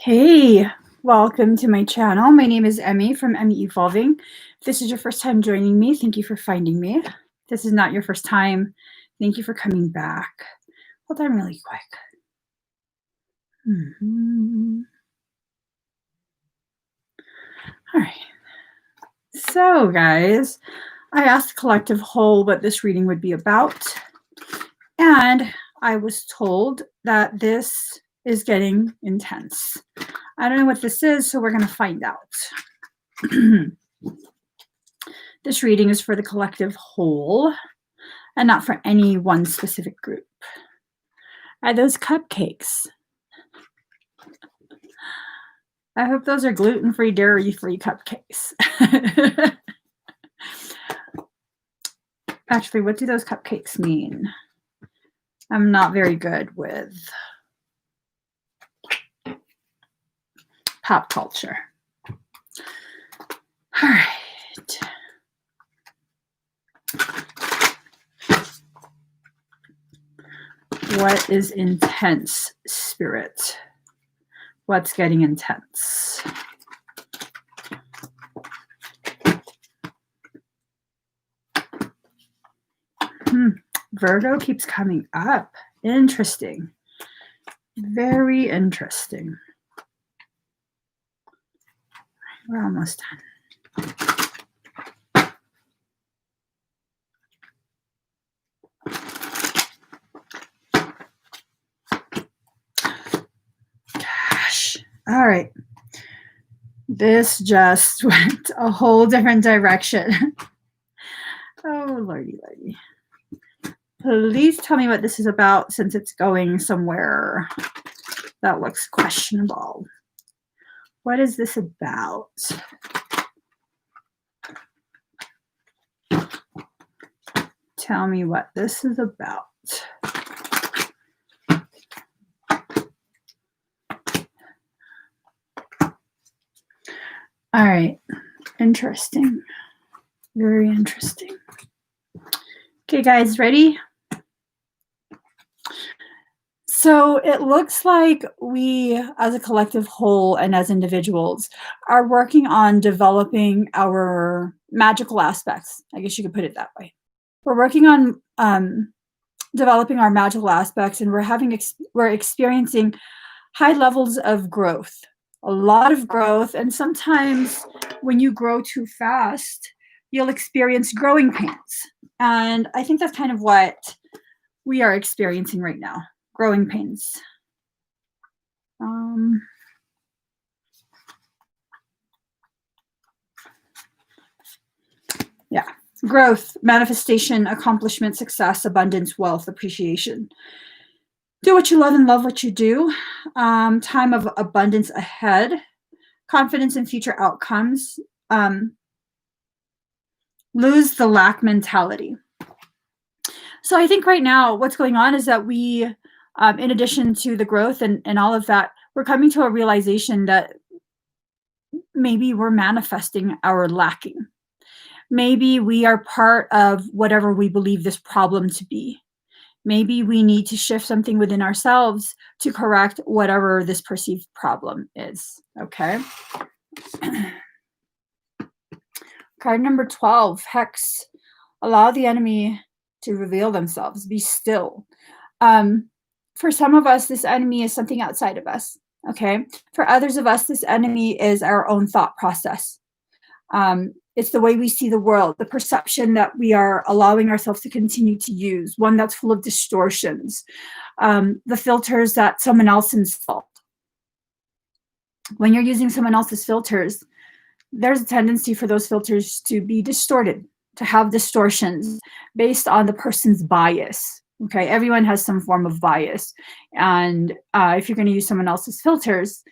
Hey, welcome to my channel. My name is Emmie from Emmie Evolving. If this is your first time joining me, thank you for finding me. If this is not your first time, thank you for coming back. Hold on really quick. All right. So, guys, I asked Collective Whole what this reading would be about, and I was told that this is getting intense. I don't know what this is, so we're going to find out. This reading is for the collective whole and not for any one specific group. Are those cupcakes? I hope those are gluten-free, dairy-free cupcakes. Actually, what do those cupcakes mean? I'm not very good with pop culture. All right. What is intense, Spirit? What's getting intense? Virgo keeps coming up. Interesting. Very interesting. We're almost done. Gosh. All right. This just went a whole different direction. Oh, lordy, lordy. Please tell me what this is about, since it's going somewhere that looks questionable. What is this about? Tell me what this is about. All right. Interesting. Very interesting. Okay, guys, ready? So it looks like we, as a collective whole and as individuals, are working on developing our magical aspects. I guess you could put it that way. We're working on developing our magical aspects, and we're experiencing high levels of growth, a lot of growth. And sometimes when you grow too fast, you'll experience growing pains. And I think that's kind of what we are experiencing right now. Growing pains. Yeah. Growth, manifestation, accomplishment, success, abundance, wealth, appreciation. Do what you love and love what you do. Time of abundance ahead. Confidence in future outcomes. Lose the lack mentality. So I think right now what's going on is that we, in addition to the growth and all of that, we're coming to a realization that maybe we're manifesting our lacking. Maybe we are part of whatever we believe this problem to be. Maybe we need to shift something within ourselves to correct whatever this perceived problem is. Okay. Card number 12, Hex. Allow the enemy to reveal themselves. Be still. For some of us, this enemy is something outside of us. Okay. For others of us, this enemy is our own thought process. It's the way we see the world, the perception that we are allowing ourselves to continue to use, one that's full of distortions, the filters that someone else installed. When you're using someone else's filters, there's a tendency for those filters to be distorted, to have distortions based on the person's bias. Okay, everyone has some form of bias. And if you're going to use someone else's filters,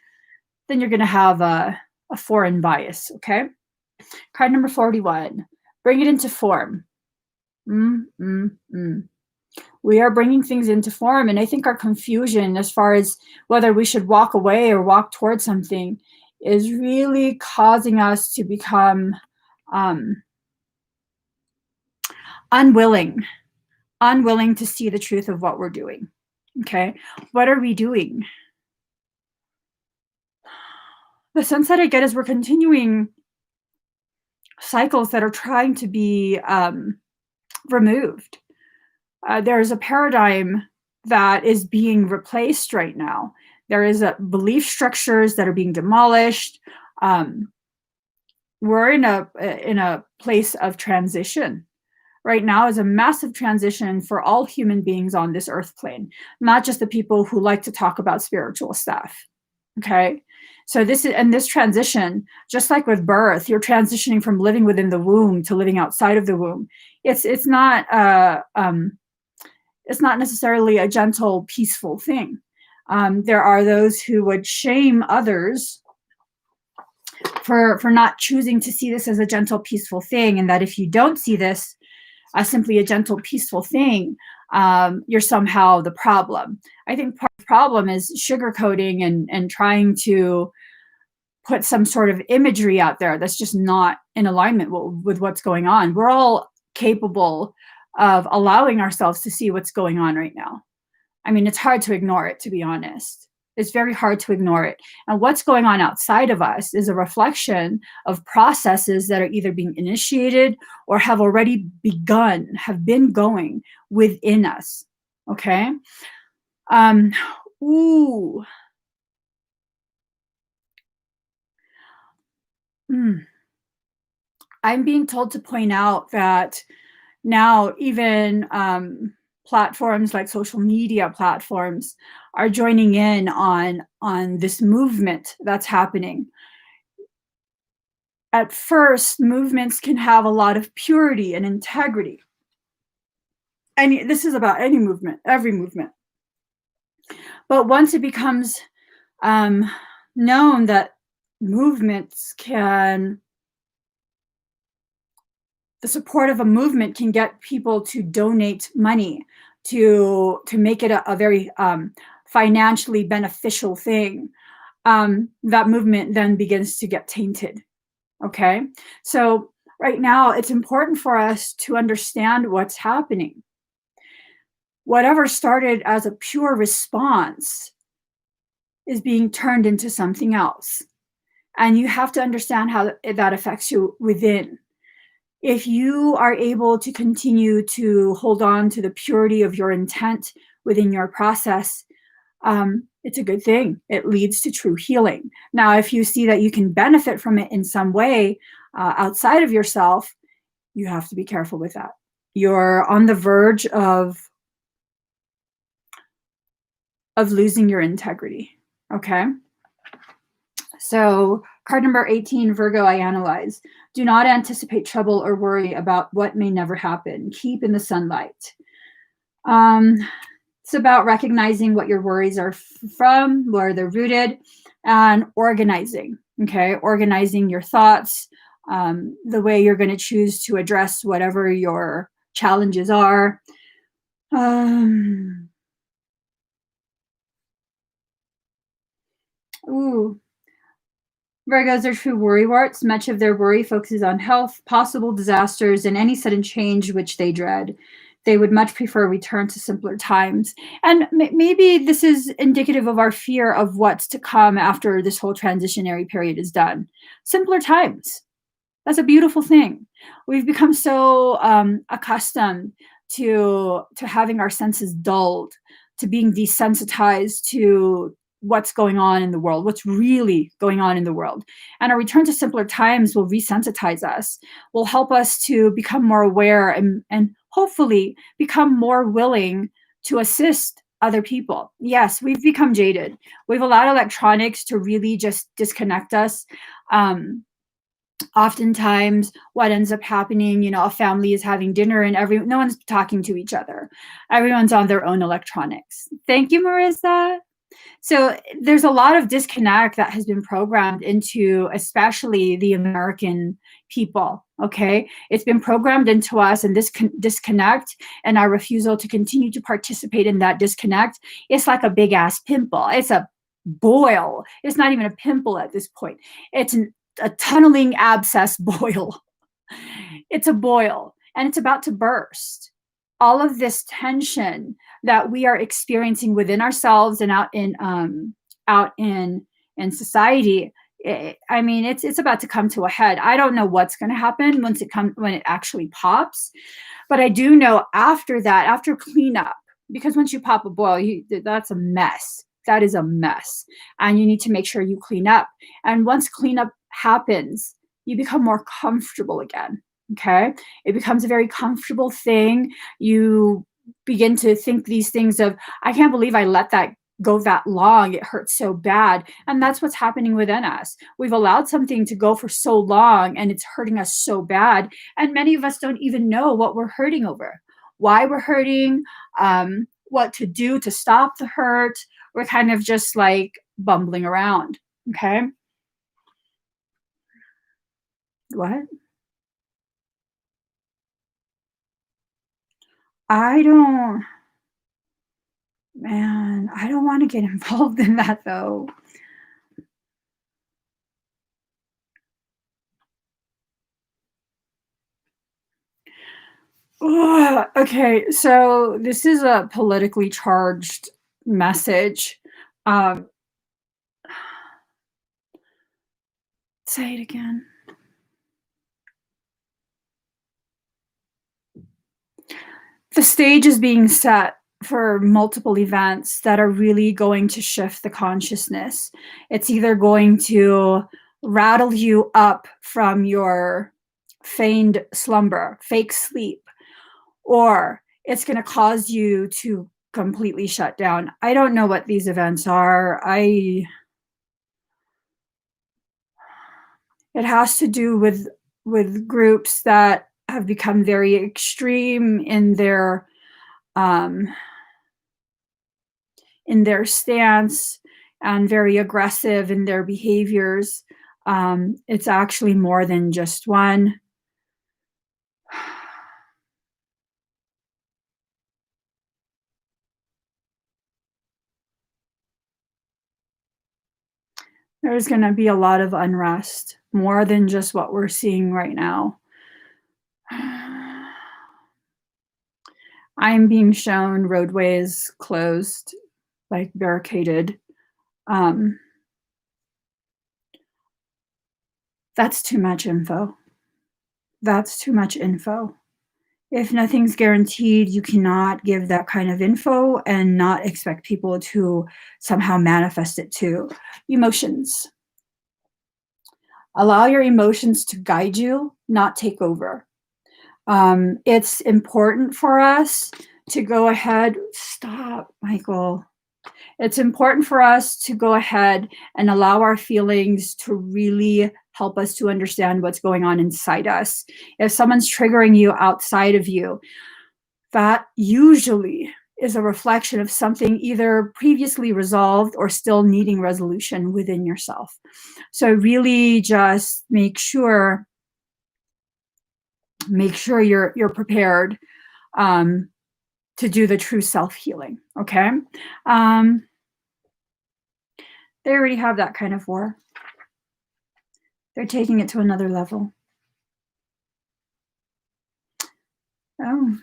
then you're going to have a foreign bias. Okay. Card number 41, bring it into form. We are bringing things into form. And I think our confusion as far as whether we should walk away or walk towards something is really causing us to become unwilling to see the truth of what we're doing. Okay. What are we doing? the sense that I get is we're continuing cycles that are trying to be removed. There's a paradigm that is being replaced right now. There is a belief structures that are being demolished. We're in a place of transition. Right now is a massive transition for all human beings on this earth plane, not just the people who like to talk about spiritual stuff. Okay. So this transition, just like with birth, you're transitioning from living within the womb to living outside of the womb. It's not necessarily a gentle, peaceful thing. There are those who would shame others for not choosing to see this as a gentle, peaceful thing, and that if you don't see this as simply a gentle, peaceful thing, you're somehow the problem. I think part of the problem is sugarcoating and trying to put some sort of imagery out there that's just not in alignment with what's going on. We're all capable of allowing ourselves to see what's going on right now. I mean, it's hard to ignore it, to be honest. It's very hard to ignore it. And what's going on outside of us is a reflection of processes that are either being initiated or have already begun, have been going within us. Okay? Ooh. I'm being told to point out that now even platforms like social media platforms are joining in on this movement that's happening. At first, movements can have a lot of purity and integrity. And this is about any movement, every movement. But once it becomes known that movements can, the support of a movement can get people to donate money to make it a very financially beneficial thing, that movement then begins to get tainted. Okay, so right now it's important for us to understand what's happening. Whatever started as a pure response is being turned into something else, and you have to understand how that affects you within. If you are able to continue to hold on to the purity of your intent within your process, it's a good thing. It leads to true healing. Now, if you see that you can benefit from it in some way outside of yourself, you have to be careful with that. You're on the verge of losing your integrity. Okay? So card number 18, Virgo, I analyze. Do not anticipate trouble or worry about what may never happen. Keep in the sunlight. It's about recognizing what your worries are from, where they're rooted, and organizing. Okay, organizing your thoughts, the way you're going to choose to address whatever your challenges are. Virgos are true worrywarts. Much of their worry focuses on health, possible disasters, and any sudden change which they dread. They would much prefer a return to simpler times. And maybe this is indicative of our fear of what's to come after this whole transitionary period is done. Simpler times. That's a beautiful thing. We've become so accustomed to having our senses dulled, to being desensitized to what's going on in the world, what's really going on in the world. And a return to simpler times will resensitize us, will help us to become more aware and hopefully become more willing to assist other people. Yes, we've become jaded. We've allowed electronics to really just disconnect us. Oftentimes what ends up happening, a family is having dinner and no one's talking to each other. Everyone's on their own electronics. Thank you, Marissa. So there's a lot of disconnect that has been programmed into, especially the American people. Okay, it's been programmed into us, and this disconnect and our refusal to continue to participate in that disconnect, it's like a big ass pimple. It's a boil. It's not even a pimple at this point. It's a tunneling abscess boil. It's a boil, and it's about to burst. All of this tension that we are experiencing within ourselves and out in society, I mean, it's about to come to a head. I don't know what's going to happen when it actually pops, but I do know after that, after cleanup, because once you pop a boil, that's a mess. That is a mess, and you need to make sure you clean up. And once cleanup happens, you become more comfortable again. Okay, it becomes a very comfortable thing. You begin to think these things of, I can't believe I let that go that long. It hurts so bad. And that's what's happening within us. We've allowed something to go for so long and it's hurting us so bad. And many of us don't even know what we're hurting over, why we're hurting, what to do to stop the hurt. We're kind of just like bumbling around. Okay. What? I don't, man, I don't want to get involved in that though. Ugh, okay, so this is a politically charged message. Um, say it again. The stage is being set for multiple events that are really going to shift the consciousness. It's either going to rattle you up from your feigned slumber, fake sleep, or it's going to cause you to completely shut down. I don't know what these events are. It has to do with groups that have become very extreme um, in their stance and very aggressive in their behaviors. It's actually more than just one. There's going to be a lot of unrest, more than just what we're seeing right now. I'm being shown roadways closed, like barricaded. Um, that's too much info. That's too much info. If nothing's guaranteed, you cannot give that kind of info and not expect people to somehow manifest it too. Emotions. Allow your emotions to guide you, not take over. It's important for us to go ahead. Stop, Michael. It's important for us to go ahead and allow our feelings to really help us to understand what's going on inside us. If someone's triggering you outside of you, that usually is a reflection of something either previously resolved or still needing resolution within yourself. So really just make sure you're prepared to do the true self-healing. Okay. They already have that kind of war. They're taking it to another level. Oh.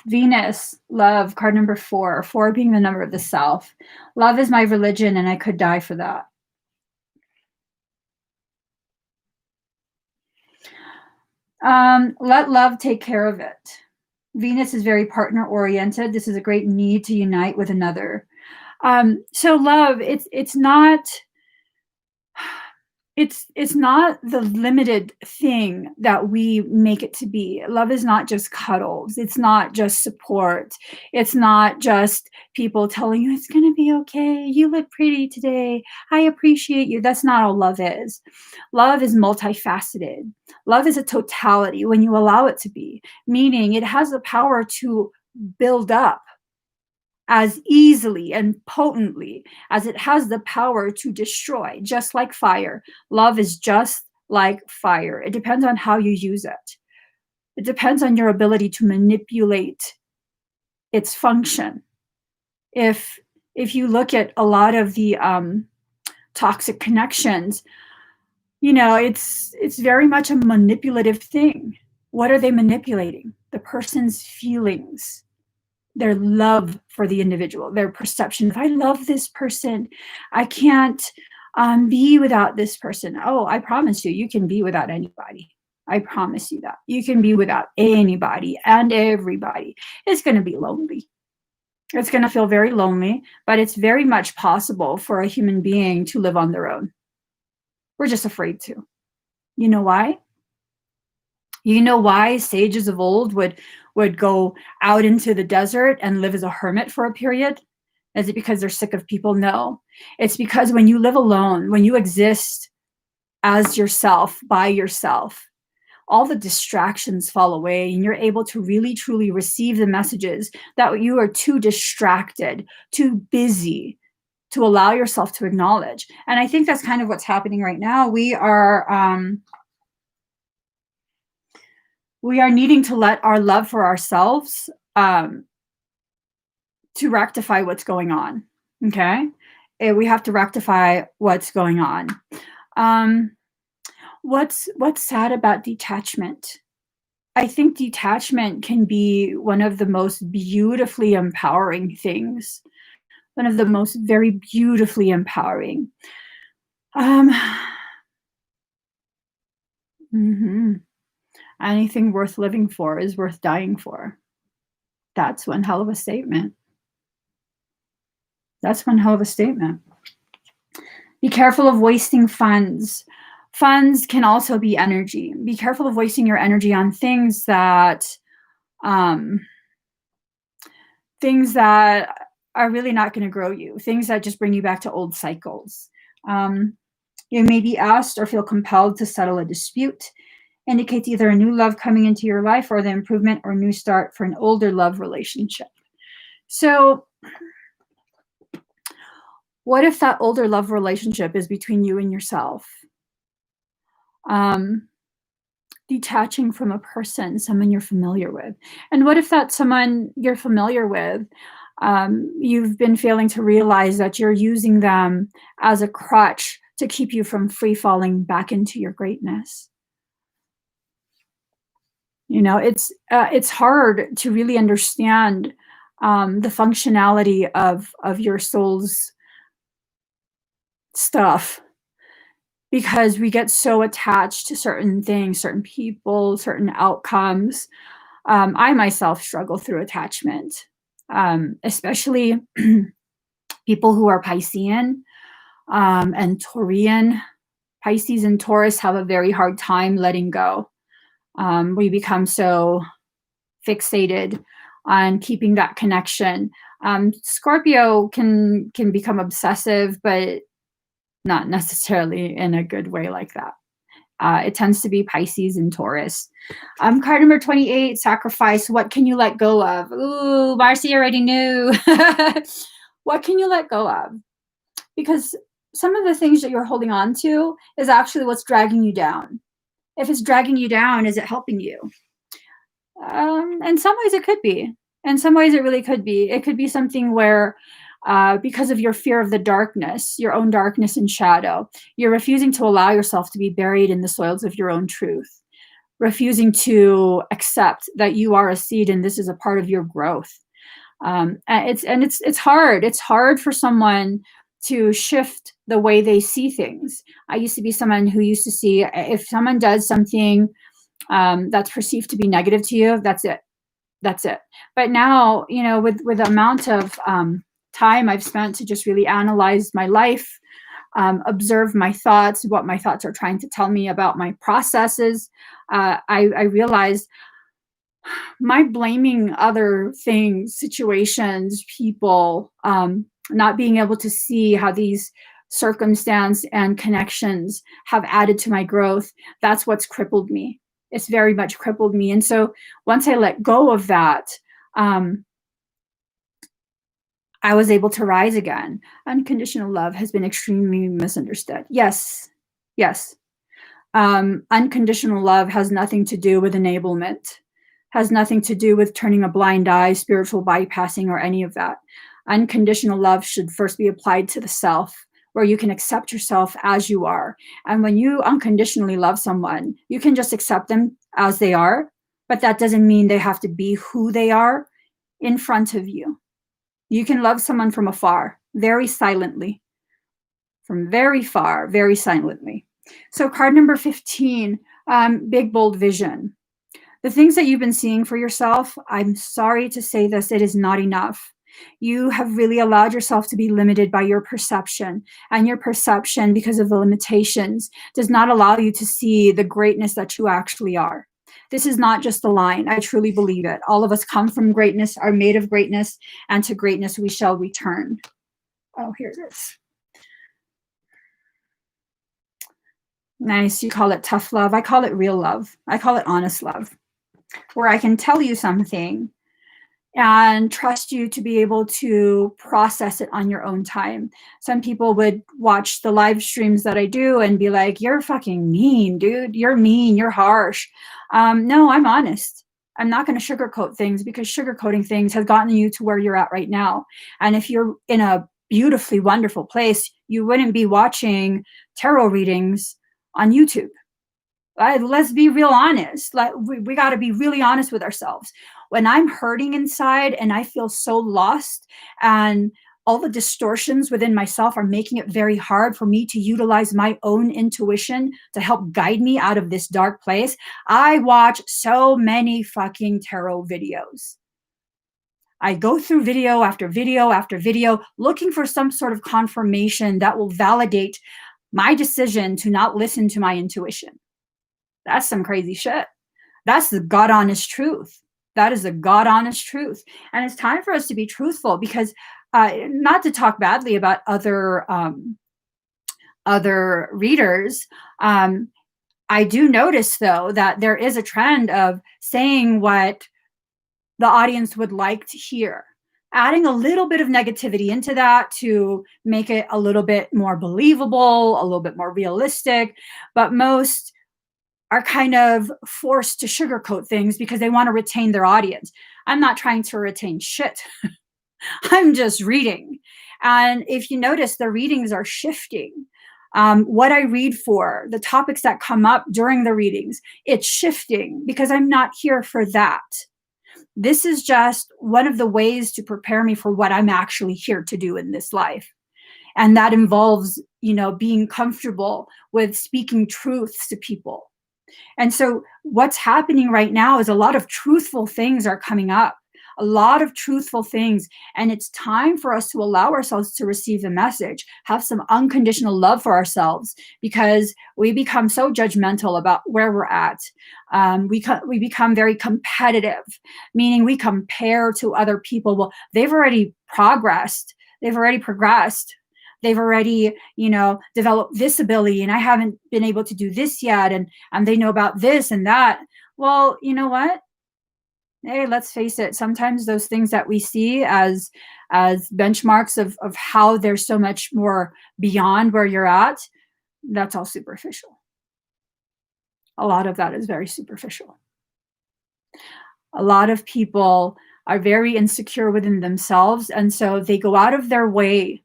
Venus, love, card number 4, 4 being the number of the self. Love is my religion and I could die for that. Let love take care of it. Venus is very partner oriented. This is a great need to unite with another. So love, it's not the limited thing that we make it to be. Love is not just cuddles. It's not just support. It's not just people telling you it's going to be okay. You look pretty today. I appreciate you. That's not all love is. Love is multifaceted. Love is a totality when you allow it to be, meaning it has the power to build up as easily and potently as it has the power to destroy, just like fire. Love is just like fire. It depends on how you use it. It depends on your ability to manipulate its function. If you look at a lot of the toxic connections, it's very much a manipulative thing. What are they manipulating? The person's feelings, their love for the individual, their perception. If I love this person, I can't Be without this person. Oh, I promise you, you can be without anybody. I promise you that. You can be without anybody and everybody. It's going to be lonely. It's going to feel very lonely, but it's very much possible for a human being to live on their own. We're just afraid to. You know why? You know why sages of old would go out into the desert and live as a hermit for a period? Is it because they're sick of people? No. It's because when you live alone, when you exist as yourself, by yourself, all the distractions fall away and you're able to really truly receive the messages that you are too distracted, too busy to allow yourself to acknowledge. And I think that's kind of what's happening right now. We are needing to let our love for ourselves to rectify what's going on. Okay. We have to rectify what's going on. What's sad about detachment? I think detachment can be one of the most beautifully empowering things. One of the most very beautifully empowering. Anything worth living for is worth dying for. That's one hell of a statement. That's one hell of a statement. Be careful of wasting funds. Funds can also be energy. Be careful of wasting your energy on things that are really not going to grow you, things that just bring you back to old cycles. You may be asked or feel compelled to settle a dispute. Indicates either a new love coming into your life or the improvement or new start for an older love relationship. So what if that older love relationship is between you and yourself? Detaching from a person, someone you're familiar with. And what if that someone you're familiar with, you've been failing to realize that you're using them as a crutch to keep you from free falling back into your greatness? You know, it's hard to really understand the functionality of your soul's stuff, because we get so attached to certain things, certain people, certain outcomes. I myself struggle through attachment, especially people who are Piscean and Taurian. Pisces and Taurus have a very hard time letting go. We become so fixated on keeping that connection. Scorpio can become obsessive, but not necessarily in a good way like that. It tends to be Pisces and Taurus. Card number 28, sacrifice. What can you let go of? Ooh, Marcy already knew. What can you let go of? Because some of the things that you're holding on to is actually what's dragging you down. If it's dragging you down, is it helping you? In some ways it could be. In some ways it really could be. It could be something where because of your fear of the darkness, your own darkness and shadow, you're refusing to allow yourself to be buried in the soils of your own truth, refusing to accept that you are a seed and this is a part of your growth. It's hard. It's hard for someone to shift the way they see things. I used to be someone who used to see if someone does something that's perceived to be negative to you, that's it. That's it. But now, you know, with the amount of time I've spent to just really analyze my life, observe my thoughts, what my thoughts are trying to tell me about my processes, I realized my blaming other things, situations, people, not being able to see how these circumstance and connections have added to my growth, that's what's crippled me. It's very much crippled me. And so once I let go of that, I was able to rise again. Unconditional love has been extremely misunderstood. Yes, yes. Unconditional love has nothing to do with enablement, has nothing to do with turning a blind eye, spiritual bypassing, or any of that. Unconditional love should first be applied to the self, where you can accept yourself as you are. And when you unconditionally love someone, you can just accept them as they are, but that doesn't mean they have to be who they are in front of you. You can love someone from afar, very silently, from very far, very silently. So card number 15, big, bold vision. The things that you've been seeing for yourself, I'm sorry to say this, it is not enough. You have really allowed yourself to be limited by your perception, and your perception, because of the limitations, does not allow you to see the greatness that you actually are. This is not just a line. I truly believe it. All of us come from greatness, are made of greatness, and to greatness we shall return. Oh, here it is. Nice. You call it tough love. I call it real love. I call it honest love, where I can tell you something and trust you to be able to process it on your own time. Some people would watch the live streams that I do and be like, you're fucking mean, dude. You're mean. You're harsh. No, I'm honest. I'm not going to sugarcoat things, because sugarcoating things has gotten you to where you're at right now. And if you're in a beautifully wonderful place, you wouldn't be watching tarot readings on YouTube. Let's be real honest. Like we got to be really honest with ourselves. When I'm hurting inside and I feel so lost, and all the distortions within myself are making it very hard for me to utilize my own intuition to help guide me out of this dark place, I watch so many fucking tarot videos. I go through video after video after video looking for some sort of confirmation that will validate my decision to not listen to my intuition. That's some crazy shit. That's the God honest truth. That is the God honest truth. And it's time for us to be truthful, because not to talk badly about other readers. I do notice, though, that there is a trend of saying what the audience would like to hear, adding a little bit of negativity into that to make it a little bit more believable, a little bit more realistic. But most are kind of forced to sugarcoat things because they want to retain their audience. I'm not trying to retain shit. I'm just reading. And if you notice, the readings are shifting. What I read for, the topics that come up during the readings, it's shifting, because I'm not here for that. This is just one of the ways to prepare me for what I'm actually here to do in this life. And that involves, being comfortable with speaking truths to people. And so what's happening right now is a lot of truthful things are coming up, a lot of truthful things. And it's time for us to allow ourselves to receive the message, have some unconditional love for ourselves, because we become so judgmental about where we're at. We become very competitive, meaning we compare to other people. Well, they've already progressed. They've already progressed. They've already, developed this ability, and I haven't been able to do this yet. And they know about this and that. Well, you know what? Hey, let's face it. Sometimes those things that we see as benchmarks of how there's so much more beyond where you're at, that's all superficial. A lot of that is very superficial. A lot of people are very insecure within themselves, and so they go out of their way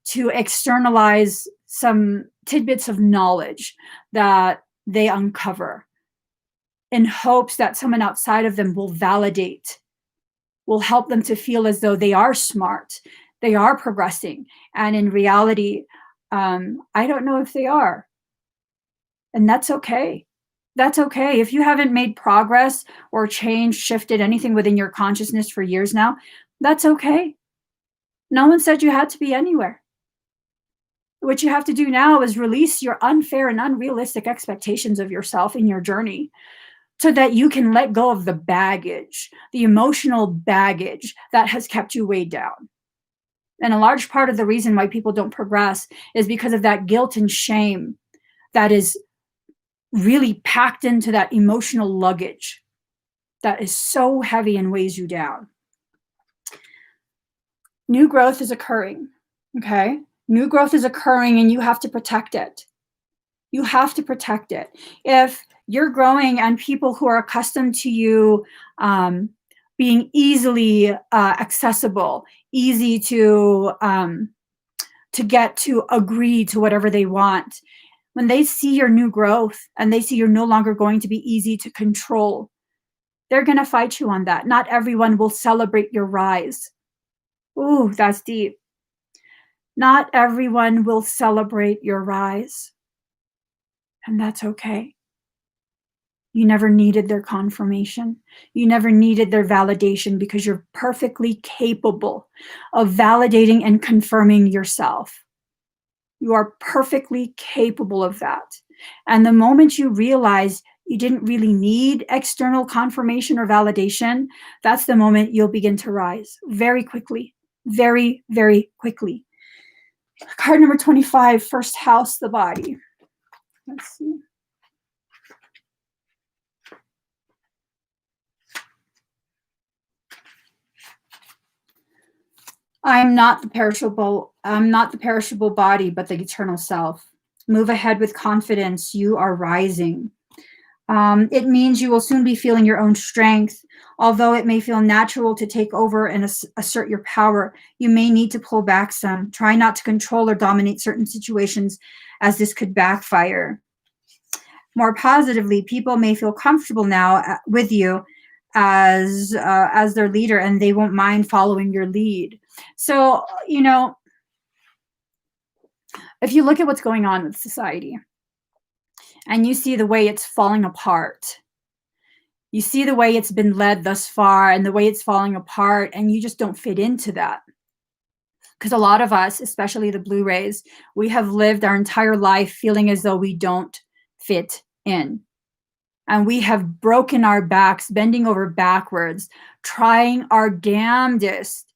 to externalize some tidbits of knowledge that they uncover, in hopes that someone outside of them will validate, will help them to feel as though they are smart, they are progressing. And in reality, I don't know if they are. And that's okay. That's okay. If you haven't made progress or changed, shifted anything within your consciousness for years now, that's okay. No one said you had to be anywhere. What you have to do now is release your unfair and unrealistic expectations of yourself in your journey, so that you can let go of the baggage, the emotional baggage that has kept you weighed down. And a large part of the reason why people don't progress is because of that guilt and shame that is really packed into that emotional luggage that is so heavy and weighs you down. New growth is occurring, okay? New growth is occurring, and you have to protect it. You have to protect it. If you're growing and people who are accustomed to you being easily accessible, easy to get to agree to whatever they want, when they see your new growth and they see you're no longer going to be easy to control, they're going to fight you on that. Not everyone will celebrate your rise. Ooh, that's deep. Not everyone will celebrate your rise, and that's okay. You never needed their confirmation. You never needed their validation because you're perfectly capable of validating and confirming yourself. You are perfectly capable of that. And the moment you realize you didn't really need external confirmation or validation, that's the moment you'll begin to rise very quickly, very, very quickly. Card number 25, first house, the body. Let's see. I'm not the perishable body, but the eternal self. Move ahead with confidence. You are rising. It means you will soon be feeling your own strength. Although it may feel natural to take over and assert your power, you may need to pull back some. Try not to control or dominate certain situations, as this could backfire. More positively, people may feel comfortable now with you as their leader, and they won't mind following your lead. So, if you look at what's going on with society and you see the way it's falling apart, you see the way it's been led thus far and the way it's falling apart, and you just don't fit into that. Because a lot of us, especially the Blue Rays, we have lived our entire life feeling as though we don't fit in. And we have broken our backs, bending over backwards, trying our damnedest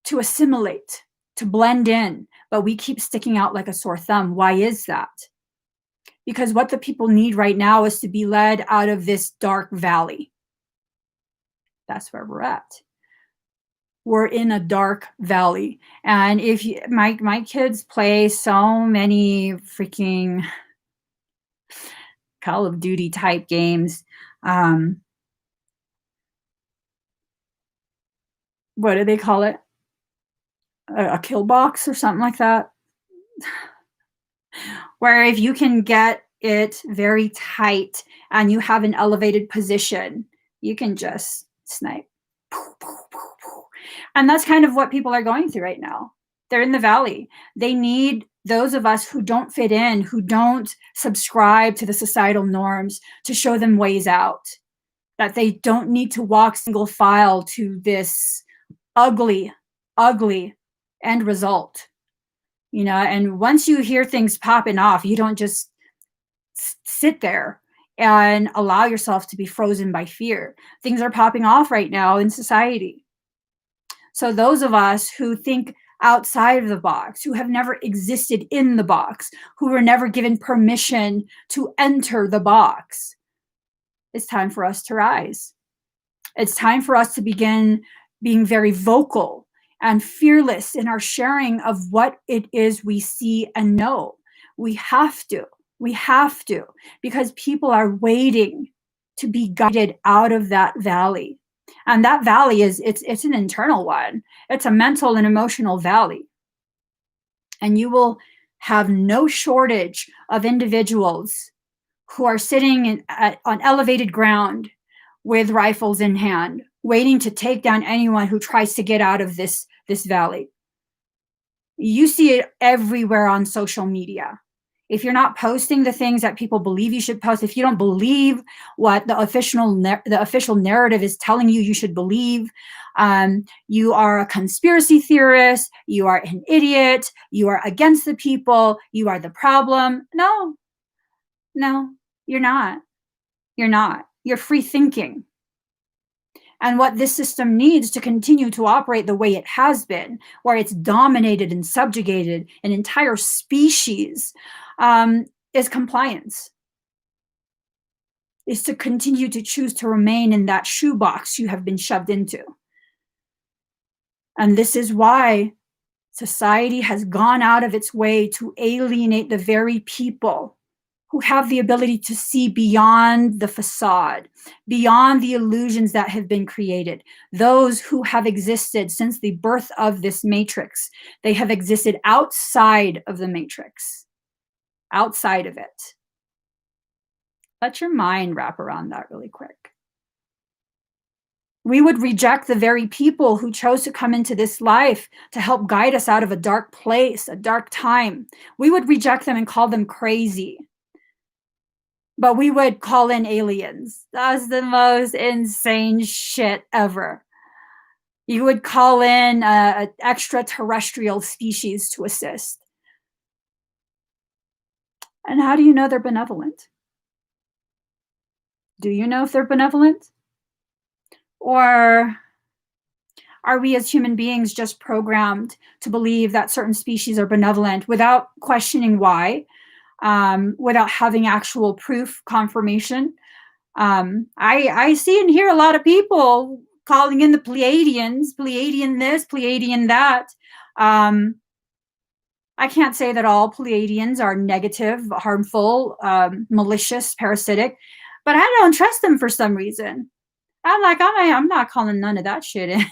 to assimilate, to blend in, but we keep sticking out like a sore thumb. Why is that? Because what the people need right now is to be led out of this dark valley. That's where we're at. We're in a dark valley. And if you, my kids play so many freaking Call of Duty type games. What do they call it? A kill box or something like that. Where if you can get it very tight and you have an elevated position, you can just snipe. And that's kind of what people are going through right now. They're in the valley. They need those of us who don't fit in, who don't subscribe to the societal norms, to show them ways out, that they don't need to walk single file to this ugly, ugly end result. And once you hear things popping off, you don't just sit there and allow yourself to be frozen by fear. Things are popping off right now in society. So those of us who think outside of the box, who have never existed in the box, who were never given permission to enter the box, it's time for us to rise. It's time for us to begin being very vocal and fearless in our sharing of what it is we see and know. We have to, because people are waiting to be guided out of that valley. And that valley it's an internal one. It's a mental and emotional valley. And you will have no shortage of individuals who are sitting on elevated ground with rifles in hand, waiting to take down anyone who tries to get out of this valley. You see it everywhere on social media. If you're not posting the things that people believe you should post, if you don't believe what the official narrative is telling you should believe, you are a conspiracy theorist, you are an idiot, you are against the people, you are the problem. No, you're not. You're not. You're free thinking. And what this system needs to continue to operate the way it has been, where it's dominated and subjugated an entire species, is compliance. Is to continue to choose to remain in that shoebox you have been shoved into. And this is why society has gone out of its way to alienate the very people who have the ability to see beyond the facade, beyond the illusions that have been created. Those who have existed since the birth of this matrix, they have existed outside of the matrix, outside of it. Let your mind wrap around that really quick. We would reject the very people who chose to come into this life to help guide us out of a dark place, a dark time. We would reject them and call them crazy. But we would call in aliens. That's the most insane shit ever. You would call in an extraterrestrial species to assist. And how do you know they're benevolent? Do you know if they're benevolent? Or are we as human beings just programmed to believe that certain species are benevolent without questioning why, without having actual proof, confirmation? I see and hear a lot of people calling in the Pleiadians, Pleiadian this, Pleiadian that. I can't say that all Pleiadians are negative, harmful, malicious, parasitic, but I don't trust them for some reason. I'm like, I'm not calling none of that shit in.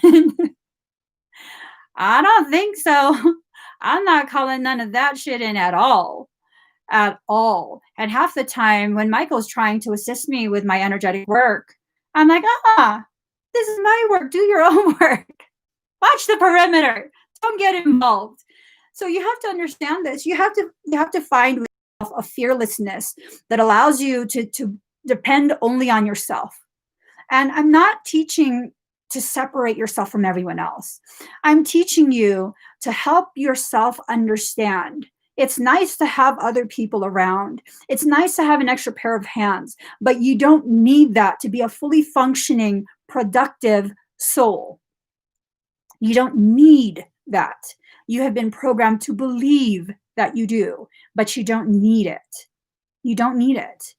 I don't think so. I'm not calling none of that shit in at all. At all. And half the time when Michael's trying to assist me with my energetic work, I'm like, this is my work. Do your own work. Watch the perimeter. Don't get involved. So you have to understand this. You have to find a fearlessness that allows you to depend only on yourself. And I'm not teaching to separate yourself from everyone else. I'm teaching you to help yourself understand. It's nice to have other people around. It's nice to have an extra pair of hands, but you don't need that to be a fully functioning, productive soul. You don't need that. You have been programmed to believe that you do, but you don't need it. You don't need it.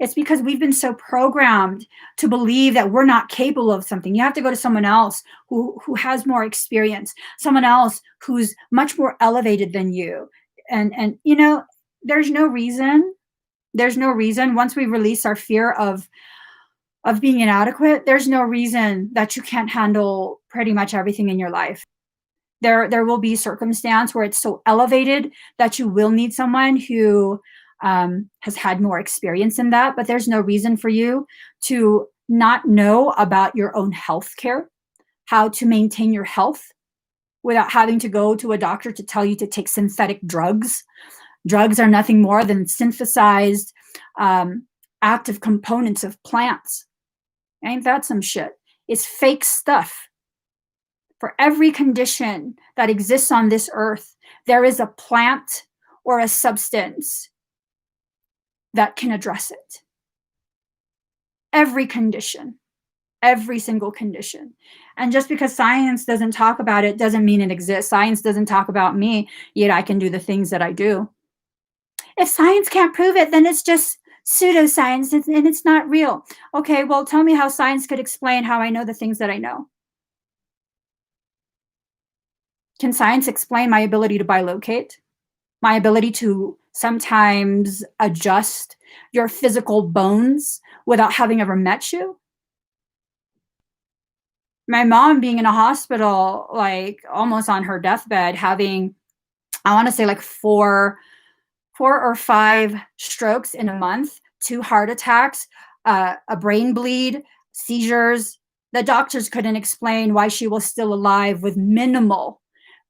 It's because we've been so programmed to believe that we're not capable of something. You have to go to someone else who has more experience, someone else who's much more elevated than you. And you know, there's no reason once we release our fear of being inadequate, there's no reason that you can't handle pretty much everything in your life. There will be circumstance where it's so elevated that you will need someone who has had more experience in that, but there's no reason for you to not know about your own health care, how to maintain your health without having to go to a doctor to tell you to take synthetic drugs. Drugs are nothing more than synthesized active components of plants. Ain't that some shit? It's fake stuff. For every condition that exists on this earth, there is a plant or a substance that can address it. Every condition, every single condition. And just because science doesn't talk about it doesn't mean it exists. Science doesn't talk about me, yet I can do the things that I do. If science can't prove it, then it's just pseudoscience and it's not real. Okay, well, tell me how science could explain how I know the things that I know. Can science explain my ability to bilocate? My ability to sometimes adjust your physical bones without having ever met you? My mom being in a hospital, like almost on her deathbed, having, I want to say like four or five strokes in a month, 2 heart attacks, a brain bleed, seizures. The doctors couldn't explain why she was still alive with minimal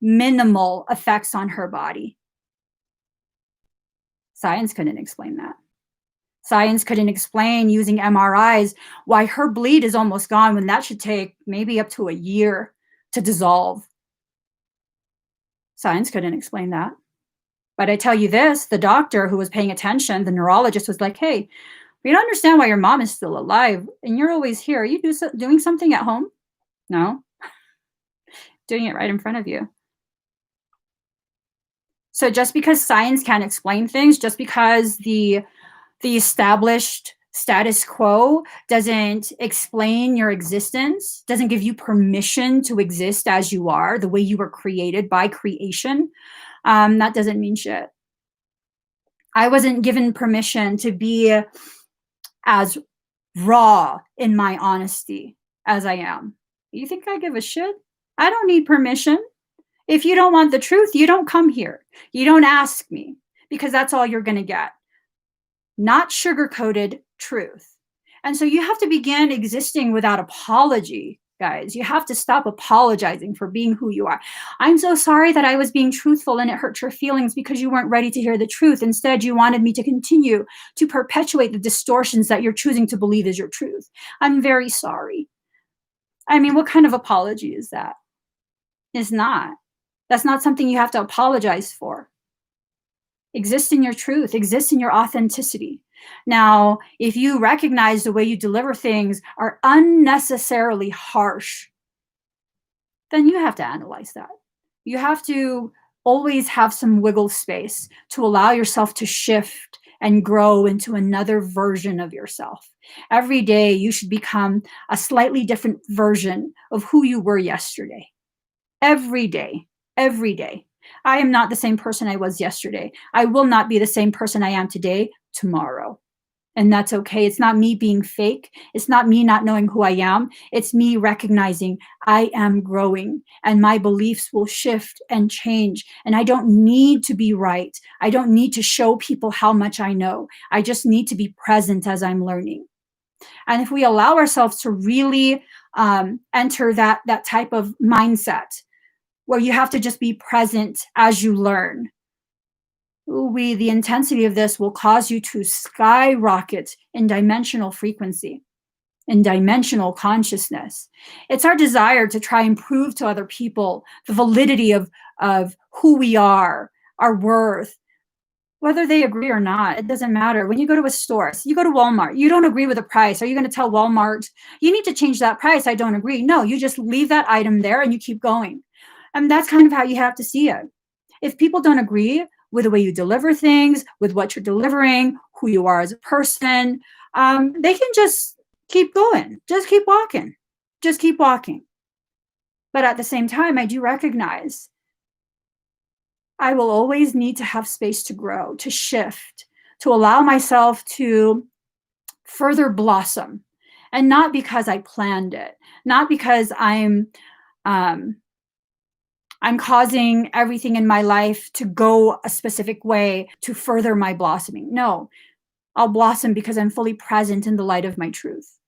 effects on her body. Science couldn't explain that. Science couldn't explain using MRIs why her bleed is almost gone when that should take maybe up to a year to dissolve. Science couldn't explain that. But I tell you this, the doctor who was paying attention, the neurologist, was like, hey, we don't understand why your mom is still alive and you're always here. Are you doing something at home? No. Doing it right in front of you. So just because science can't explain things, just because the established status quo doesn't explain your existence, doesn't give you permission to exist as you are, the way you were created by creation, that doesn't mean shit. I wasn't given permission to be as raw in my honesty as I am. You think I give a shit? I don't need permission. If you don't want the truth, you don't come here. You don't ask me, because that's all you're going to get. Not sugar-coated truth. And so you have to begin existing without apology, guys. You have to stop apologizing for being who you are. I'm so sorry that I was being truthful and it hurt your feelings because you weren't ready to hear the truth. Instead, you wanted me to continue to perpetuate the distortions that you're choosing to believe is your truth. I'm very sorry. I mean, what kind of apology is that? It's not. That's not something you have to apologize for. Exist in your truth, exist in your authenticity. Now, if you recognize the way you deliver things are unnecessarily harsh, then you have to analyze that. You have to always have some wiggle space to allow yourself to shift and grow into another version of yourself. Every day, you should become a slightly different version of who you were yesterday. Every day, every day. I am not the same person I was yesterday. I will not be the same person I am today, tomorrow. And that's okay. It's not me being fake. It's not me not knowing who I am. It's me recognizing I am growing and my beliefs will shift and change. And I don't need to be right. I don't need to show people how much I know. I just need to be present as I'm learning. And if we allow ourselves to really enter that type of mindset where you have to just be present as you learn, the intensity of this will cause you to skyrocket in dimensional frequency, in dimensional consciousness. It's our desire to try and prove to other people the validity of who we are, our worth, whether they agree or not. It doesn't matter. When you go to a store, so you go to Walmart, you don't agree with the price. Are you going to tell Walmart, you need to change that price? I don't agree. No, you just leave that item there and you keep going. And that's kind of how you have to see it. If people don't agree with the way you deliver things, with what you're delivering, who you are as a person, they can just keep going. Just keep walking. Just keep walking. But at the same time, I do recognize I will always need to have space to grow, to shift, to allow myself to further blossom. And not because I planned it, not because I'm causing everything in my life to go a specific way to further my blossoming. No, I'll blossom because I'm fully present in the light of my truth.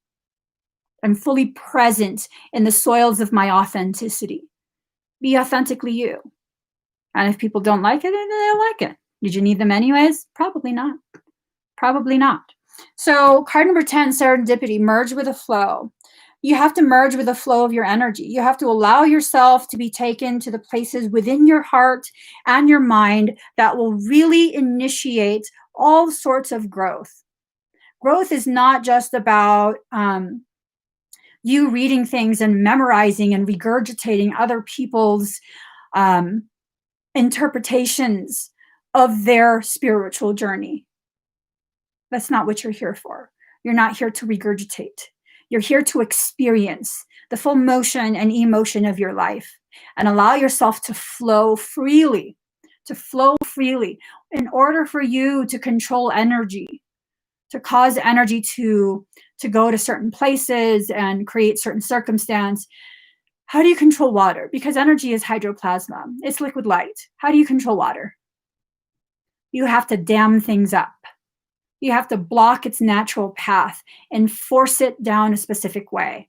I'm fully present in the soils of my authenticity. Be authentically you. And if people don't like it, then they don't like it. Did you need them anyways? Probably not. Probably not. So card number 10, serendipity, merge with the flow. You have to merge with the flow of your energy. You have to allow yourself to be taken to the places within your heart and your mind that will really initiate all sorts of growth. Growth is not just about you reading things and memorizing and regurgitating other people's interpretations of their spiritual journey. That's not what you're here for. You're not here to regurgitate. You're here to experience the full motion and emotion of your life and allow yourself to flow freely, in order for you to control energy, to cause energy to go to certain places and create certain circumstance. How do you control water? Because energy is hydroplasma. It's liquid light. How do you control water? You have to dam things up. You have to block its natural path and force it down a specific way.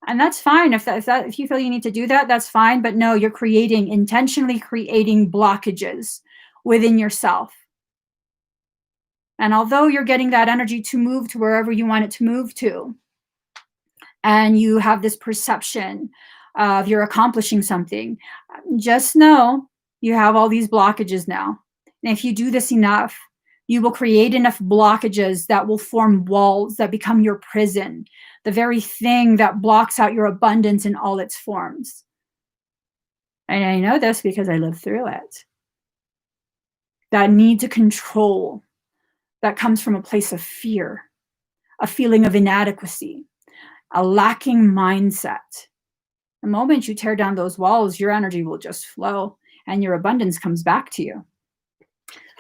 And that's fine. If you feel you need to do that, that's fine. But no, you're intentionally creating blockages within yourself. And although you're getting that energy to move to wherever you want it to move to, and you have this perception of you're accomplishing something, just know you have all these blockages now. And if you do this enough, you will create enough blockages that will form walls that become your prison, the very thing that blocks out your abundance in all its forms. And I know this because I lived through it. That need to control that comes from a place of fear, a feeling of inadequacy, a lacking mindset. The moment you tear down those walls, your energy will just flow and your abundance comes back to you.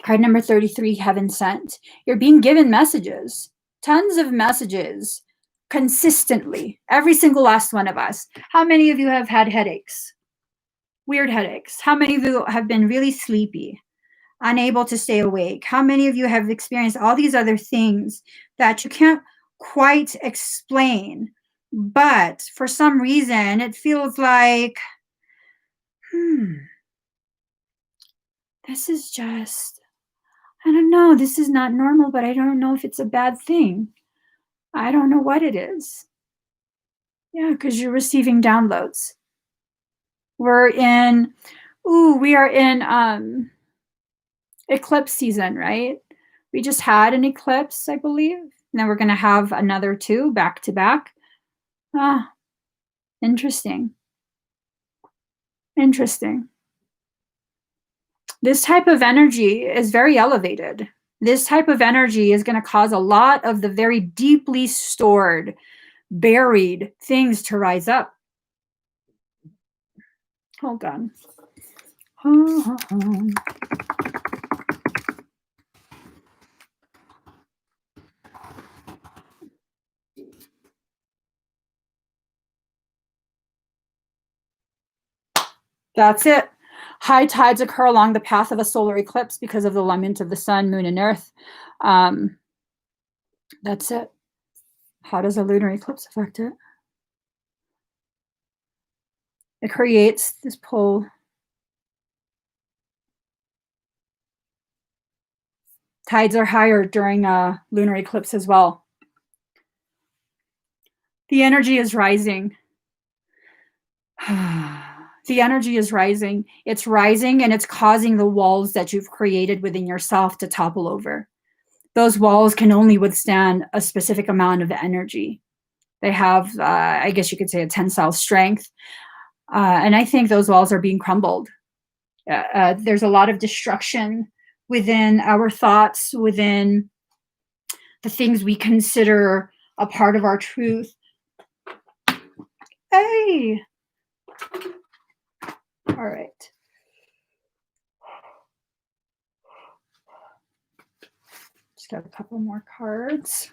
Card number 33, heaven sent. You're being given messages, tons of messages, consistently. Every single last one of us. How many of you have had headaches? Weird headaches. How many of you have been really sleepy? unable to stay awake? How many of you have experienced all these other things that you can't quite explain, but for some reason it feels like, this is just, I don't know, this is not normal, but I don't know if it's a bad thing. I don't know what it is. Yeah, because you're receiving downloads. We are in eclipse season, right? We just had an eclipse, I believe. And then we're going to have another 2 back to back. Ah, interesting. Interesting. This type of energy is very elevated. This type of energy is going to cause a lot of the very deeply stored, buried things to rise up. Hold on. That's it. High tides occur along the path of a solar eclipse because of the alignment of the sun, moon, and earth. That's it. How does a lunar eclipse affect it? It creates this pull. Tides are higher during a lunar eclipse as well. The energy is rising. The energy is rising. It's rising and it's causing the walls that you've created within yourself to topple over. Those walls can only withstand a specific amount of energy. They have, I guess you could say, a tensile strength. And I think those walls are being crumbled. There's a lot of destruction within our thoughts, within the things we consider a part of our truth. Hey! All right. Just got a couple more cards.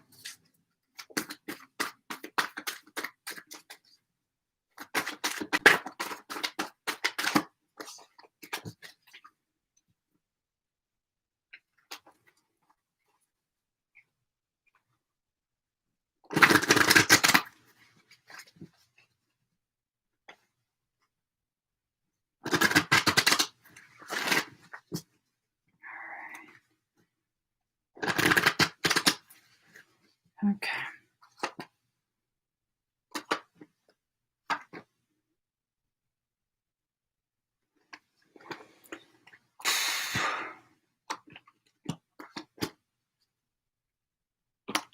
Okay.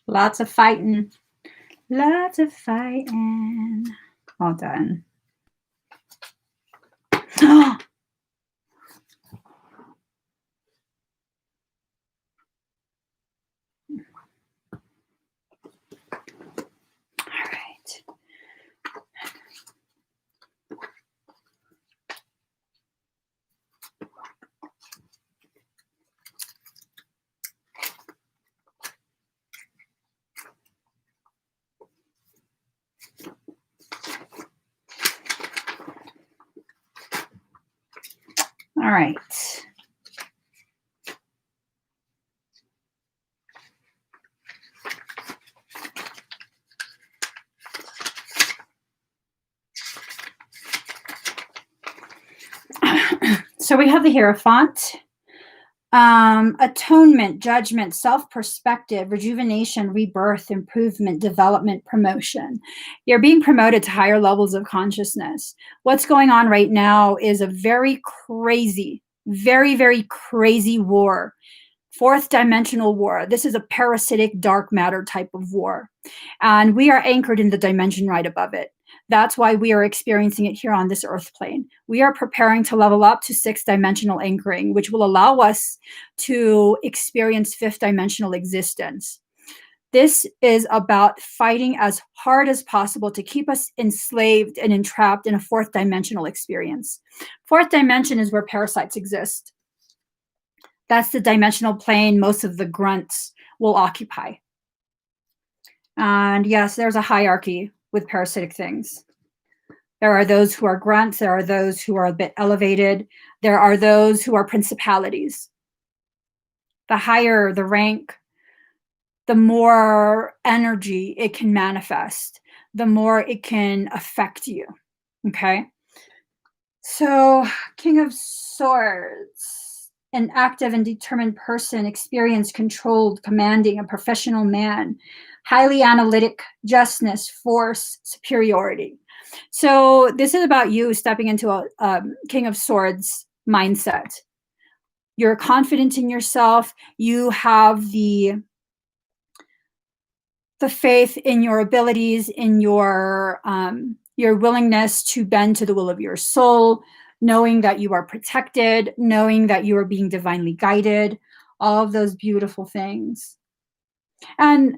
Lots of fighting. Lots of fighting. All done. All right. All right. So we have the Hierophant. Atonement, judgment, self-perspective, rejuvenation, rebirth, improvement, development, promotion. You're being promoted to higher levels of consciousness. What's going on right now is a very crazy, very, very crazy war. Fourth dimensional war. This is a parasitic dark matter type of war. And we are anchored in the dimension right above it. That's why we are experiencing it here on this earth plane. We are preparing to level up to 6th dimensional anchoring, which will allow us to experience 5th dimensional existence. This is about fighting as hard as possible to keep us enslaved and entrapped in a 4th dimensional experience. 4th dimension is where parasites exist. That's the dimensional plane most of the grunts will occupy. And yes, there's a hierarchy with parasitic things. There are those who are grunts. There are those who are a bit elevated. There are those who are principalities. the higher the rank, the more energy it can manifest, the more it can affect you. Okay? So, King of Swords, an active and determined person, experienced, controlled, commanding, a professional man, highly analytic, justness, force, superiority. So, this is about you stepping into a King of Swords mindset. You're confident in yourself. You have the faith in your abilities, in your willingness to bend to the will of your soul, knowing that you are protected, knowing that you are being divinely guided, all of those beautiful things. And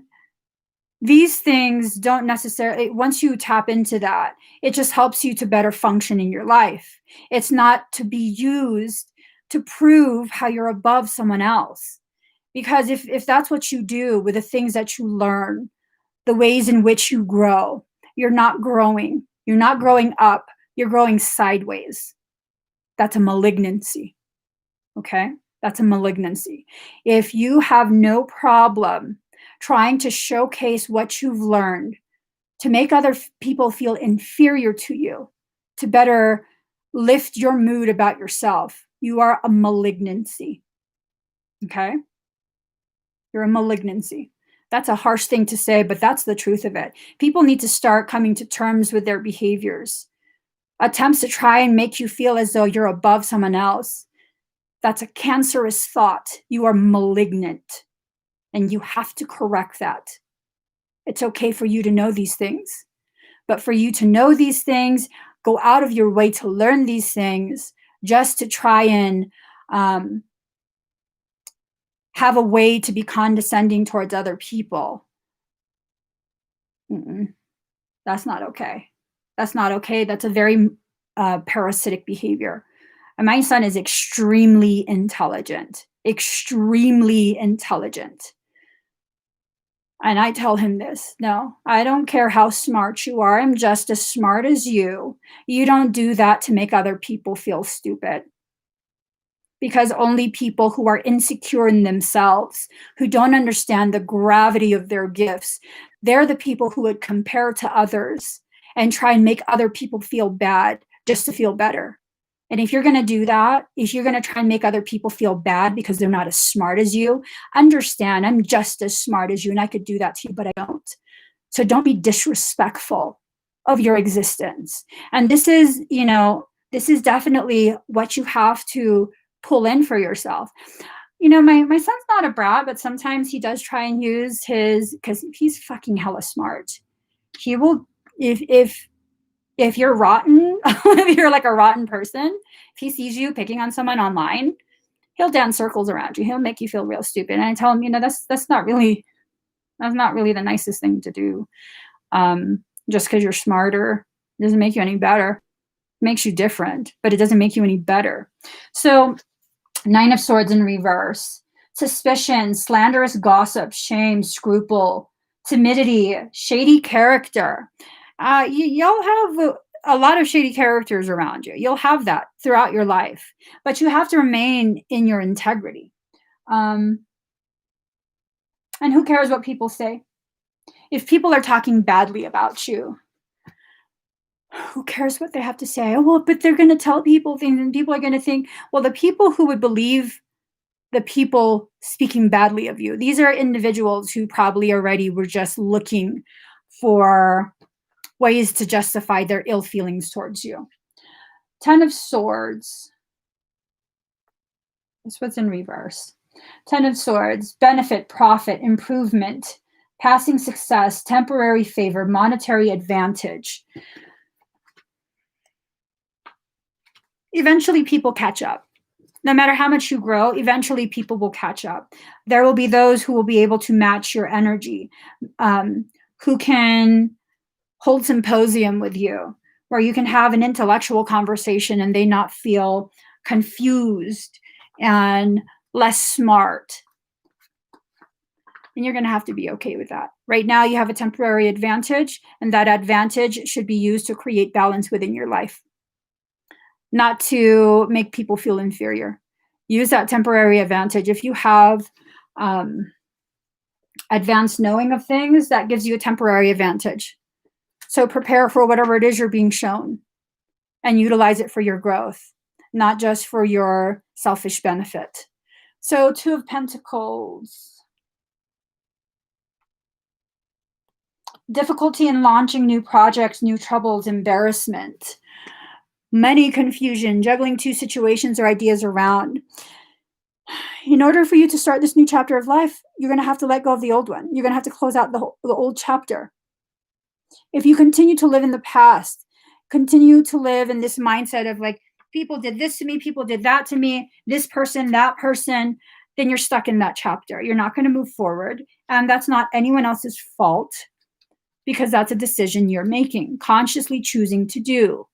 these things don't necessarily, once you tap into that, it just helps you to better function in your life. It's not to be used to prove how you're above someone else. Because if that's what you do with the things that you learn, the ways in which you grow, you're not growing. You're not growing up. You're growing sideways. That's a malignancy. Okay? That's a malignancy. If you have no problem trying to showcase what you've learned to make other people feel inferior to you, to better lift your mood about yourself, you are a malignancy. Okay? You're a malignancy. That's a harsh thing to say, but that's the truth of it. People need to start coming to terms with their behaviors. Attempts to try and make you feel as though you're above someone else, that's a cancerous thought. You are malignant, and you have to correct that. It's okay for you to know these things, but for you to know these things, go out of your way to learn these things just to try and have a way to be condescending towards other people. That's not okay. That's not okay. That's a very parasitic behavior. And my son is extremely intelligent, extremely intelligent. And I tell him this, no, I don't care how smart you are. I'm just as smart as you. You don't do that to make other people feel stupid. Because only people who are insecure in themselves, who don't understand the gravity of their gifts, they're the people who would compare to others and try and make other people feel bad just to feel better. And if you're going to do that, if you're going to try and make other people feel bad because they're not as smart as you, understand I'm just as smart as you and I could do that to you, but I don't. So don't be disrespectful of your existence. And this is, this is definitely what you have to pull in for yourself. My son's not a brat, but sometimes he does try and use his, because he's fucking hella smart. He will, if you're rotten, if you're like a rotten person, if he sees you picking on someone online, he'll dance circles around you. He'll make you feel real stupid. And I tell him, that's not really the nicest thing to do. Just because you're smarter doesn't make you any better. It makes you different, but it doesn't make you any better. So 9 of Swords in reverse, suspicion, slanderous gossip, shame, scruple, timidity, shady character. You'll have a lot of shady characters around you. You'll have that throughout your life, but you have to remain in your integrity. And who cares what people say? If people are talking badly about you, who cares what they have to say? Oh, well, but they're going to tell people things and people are going to think, well, the people who would believe the people speaking badly of you, these are individuals who probably already were just looking for ways to justify their ill feelings towards you. 10 of Swords. That's what's in reverse. 10 of Swords, benefit, profit, improvement, passing success, temporary favor, monetary advantage. Eventually people catch up. No matter how much you grow, eventually people will catch up. There will be those who will be able to match your energy, who can hold symposium with you, where you can have an intellectual conversation and they not feel confused and less smart. And you're going to have to be okay with that. Right now, you have a temporary advantage, and that advantage should be used to create balance within your life, not to make people feel inferior. Use that temporary advantage. If you have advanced knowing of things, that gives you a temporary advantage. So prepare for whatever it is you're being shown and utilize it for your growth, not just for your selfish benefit. So 2 of Pentacles. Difficulty in launching new projects, new troubles, embarrassment, money confusion, juggling 2 situations or ideas around. In order for you to start this new chapter of life, you're going to have to let go of the old one. You're going to have to close out the old chapter. If you continue to live in the past, continue to live in this mindset of like, people did this to me, people did that to me, this person, that person, then you're stuck in that chapter. You're not going to move forward. And that's not anyone else's fault, because that's a decision you're making, consciously choosing to do,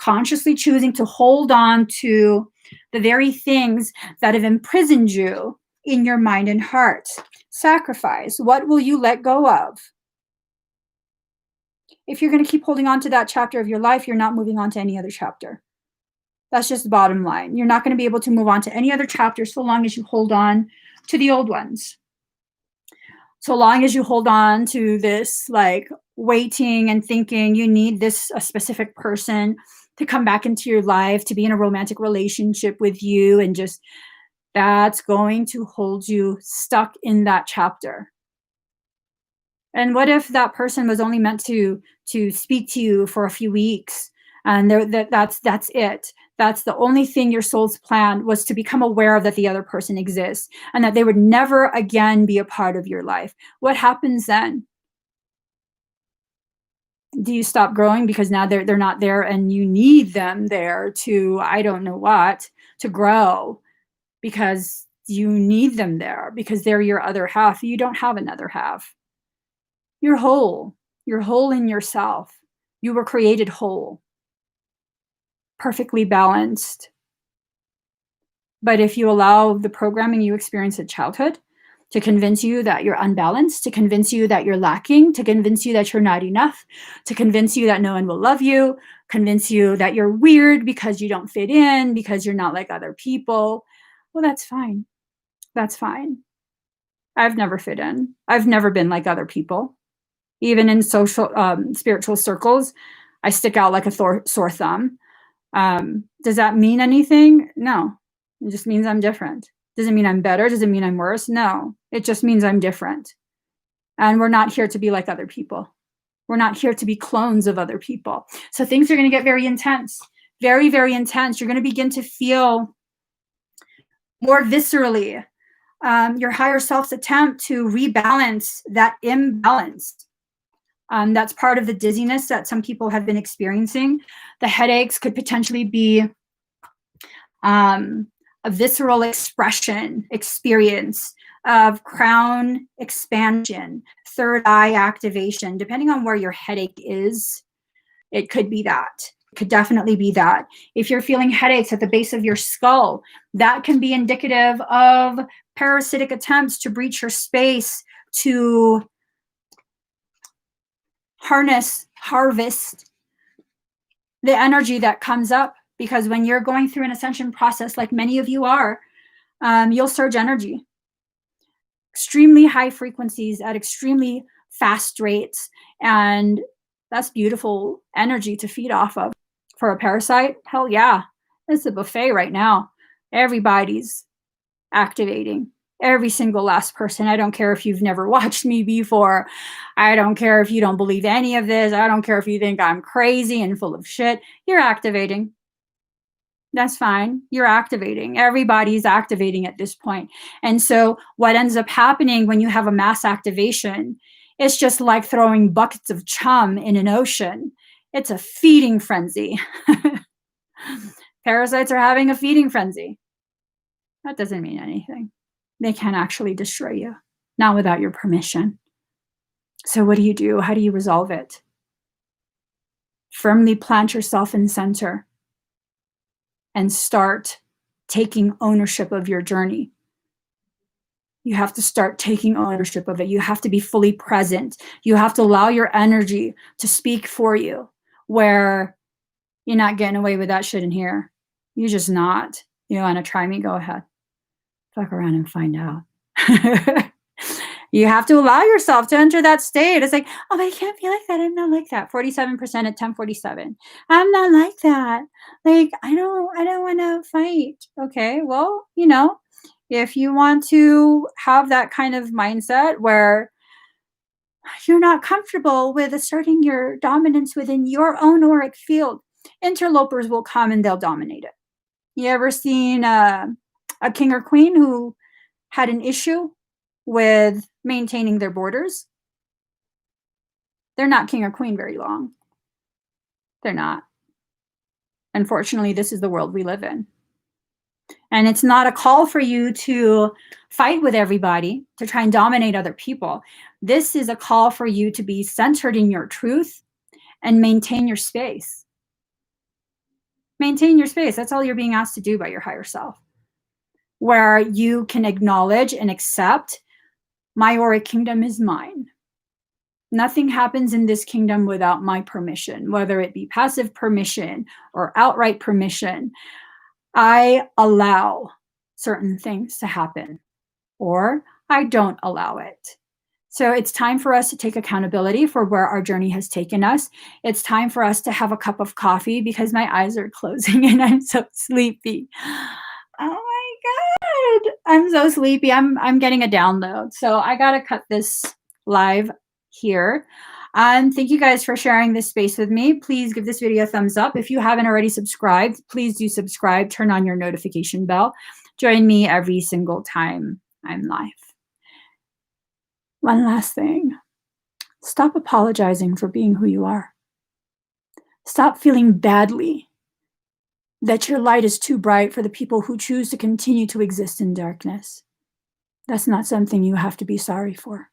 consciously choosing to hold on to the very things that have imprisoned you in your mind and heart. Sacrifice. What will you let go of? If you're going to keep holding on to that chapter of your life, you're not moving on to any other chapter. That's just the bottom line. You're not going to be able to move on to any other chapter so long as you hold on to the old ones. So long as you hold on to this, like waiting and thinking you need this a specific person to come back into your life, to be in a romantic relationship with you, and just that's going to hold you stuck in that chapter. And what if that person was only meant to speak to you for a few weeks, and that's it? That's the only thing your soul's plan was, to become aware of that the other person exists and that they would never again be a part of your life. What happens then? Do you stop growing because now they're not there and you need them there to, I don't know what, to grow, because you need them there because they're your other half. You don't have another half. You're whole. You're whole in yourself. You were created whole, perfectly balanced. But if you allow the programming you experienced at childhood to convince you that you're unbalanced, to convince you that you're lacking, to convince you that you're not enough, to convince you that no one will love you, convince you that you're weird because you don't fit in, because you're not like other people, well, that's fine. That's fine. I've never fit in. I've never been like other people. Even in social, spiritual circles, I stick out like a sore thumb. Does that mean anything? No. It just means I'm different. Does it mean I'm better? Does it mean I'm worse? No. It just means I'm different. And we're not here to be like other people. We're not here to be clones of other people. So things are going to get very intense. Very, very intense. You're going to begin to feel more viscerally your higher self's attempt to rebalance that imbalance. That's part of the dizziness that some people have been experiencing. The headaches could potentially be a visceral experience of crown expansion, third eye activation. Depending on where your headache is, it could be that. It could definitely be that. If you're feeling headaches at the base of your skull, that can be indicative of parasitic attempts to breach your space, to harvest the energy that comes up. Because when you're going through an ascension process, like many of you are, you'll surge energy, extremely high frequencies at extremely fast rates. And that's beautiful energy to feed off of. For a parasite, hell yeah, it's a buffet right now. Everybody's activating. Every single last person. I don't care if you've never watched me before. I don't care if you don't believe any of this. I don't care if you think I'm crazy and full of shit. You're activating. That's fine. You're activating. Everybody's activating at this point. And so what ends up happening when you have a mass activation, it's just like throwing buckets of chum in an ocean. It's a feeding frenzy. Parasites are having a feeding frenzy. That doesn't mean anything. They can't actually destroy you, not without your permission. So what do? How do you resolve it? Firmly plant yourself in center and start taking ownership of your journey. You have to start taking ownership of it. You have to be fully present. You have to allow your energy to speak for you, where you're not getting away with that shit in here. You're just not. You want to try me? Go ahead. Fuck around and find out. You have to allow yourself to enter that state. It's like, oh, but I can't be like that. I'm not like that. 47% at 1047. I'm not like that. Like, I don't want to fight. Okay, well, if you want to have that kind of mindset where you're not comfortable with asserting your dominance within your own auric field, interlopers will come and they'll dominate it. You ever seen a king or queen who had an issue with maintaining their borders? They're not king or queen very long. They're not. Unfortunately, this is the world we live in. And it's not a call for you to fight with everybody, to try and dominate other people. This is a call for you to be centered in your truth and maintain your space. Maintain your space. That's all you're being asked to do by your higher self. Where you can acknowledge and accept, my auric kingdom is mine. Nothing happens in this kingdom without my permission, whether it be passive permission or outright permission. I allow certain things to happen, or I don't allow it. So it's time for us to take accountability for where our journey has taken us. It's time for us to have a cup of coffee because my eyes are closing and I'm so sleepy. Oh my God, I'm so sleepy. I'm getting a download. So I got to cut this live here. Thank you guys for sharing this space with me. Please give this video a thumbs up. If you haven't already subscribed, please do subscribe. Turn on your notification bell. Join me every single time I'm live. One last thing. Stop apologizing for being who you are. Stop feeling badly that your light is too bright for the people who choose to continue to exist in darkness. That's not something you have to be sorry for.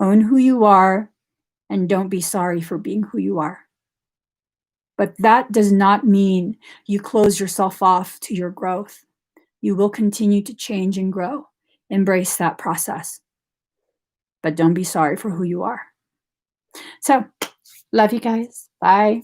Own who you are and don't be sorry for being who you are. But that does not mean you close yourself off to your growth. You will continue to change and grow. Embrace that process. But don't be sorry for who you are. So, love you guys. Bye.